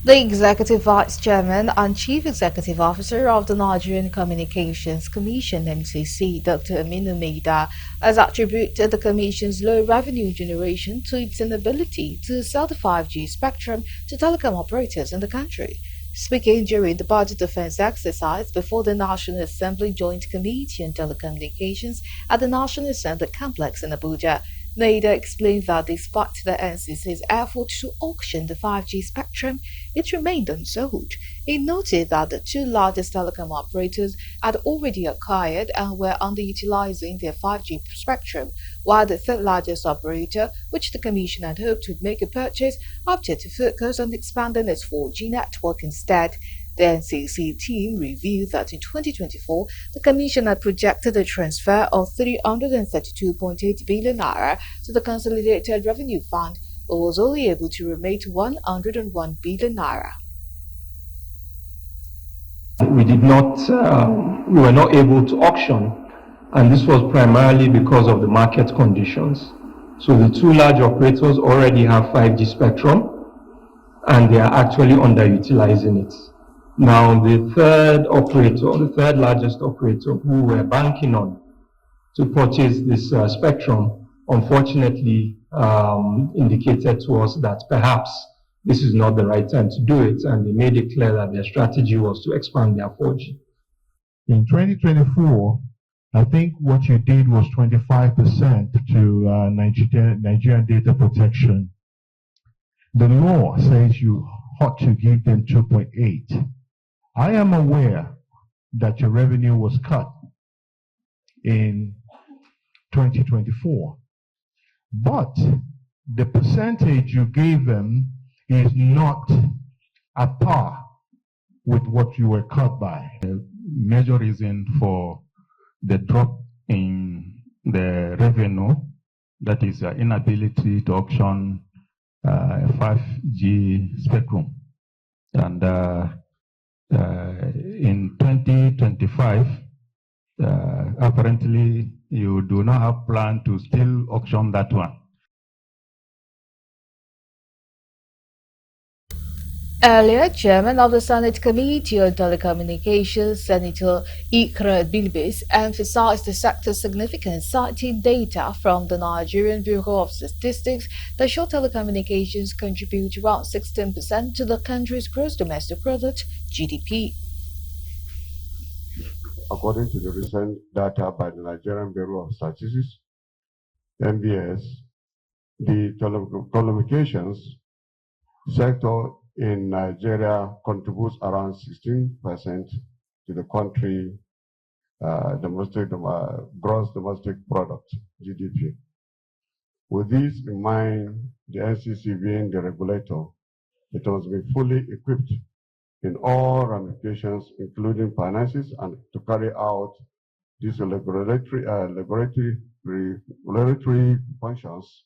The Executive Vice Chairman and Chief Executive Officer of the Nigerian Communications Commission (NCC), Dr. Aminu Maida, has attributed the Commission's low revenue generation to its inability to sell the 5G spectrum to telecom operators in the country. Speaking during the budget defense exercise before the National Assembly Joint Committee on Telecommunications at the National Assembly Complex in Abuja, Maida explained that despite the NCC's effort to auction the 5G spectrum, it remained unsold. He noted that the two largest telecom operators had already acquired and were underutilizing their 5G spectrum, while the third largest operator, which the Commission had hoped would make a purchase, opted to focus on expanding its 4G network instead. The NCC team revealed that in 2024, the Commission had projected a transfer of 332.8 billion naira to the Consolidated Revenue Fund, but was only able to remit 101 billion naira. We were not able to auction, and this was primarily because of the market conditions. So the two large operators already have 5G spectrum, and they are actually underutilizing it. Now, the third largest operator, who we're banking on to purchase this spectrum, unfortunately indicated to us that perhaps this is not the right time to do it, and they made it clear that their strategy was to expand their 4G. In 2024, I think what you did was 25% to Nigerian data protection. The law says you ought to give them 2.8. I am aware that your revenue was cut in 2024, but the percentage you gave them is not at par with what you were cut by. The major reason for the drop in the revenue, that is inability to auction 5G spectrum. And in 2025, apparently you do not have plan to still auction that one. Earlier, Chairman of the Senate Committee on Telecommunications, Senator Ikra Bilbis, emphasized the sector's significance, citing data from the Nigerian Bureau of Statistics that show telecommunications contribute around 16% to the country's gross domestic product, GDP. According to the recent data by the Nigerian Bureau of Statistics, NBS, the telecommunications sector in Nigeria contributes around 16% to the country gross domestic product, GDP. With this in mind, the NCC being the regulator, it must be fully equipped in all ramifications, including finances, and to carry out these regulatory functions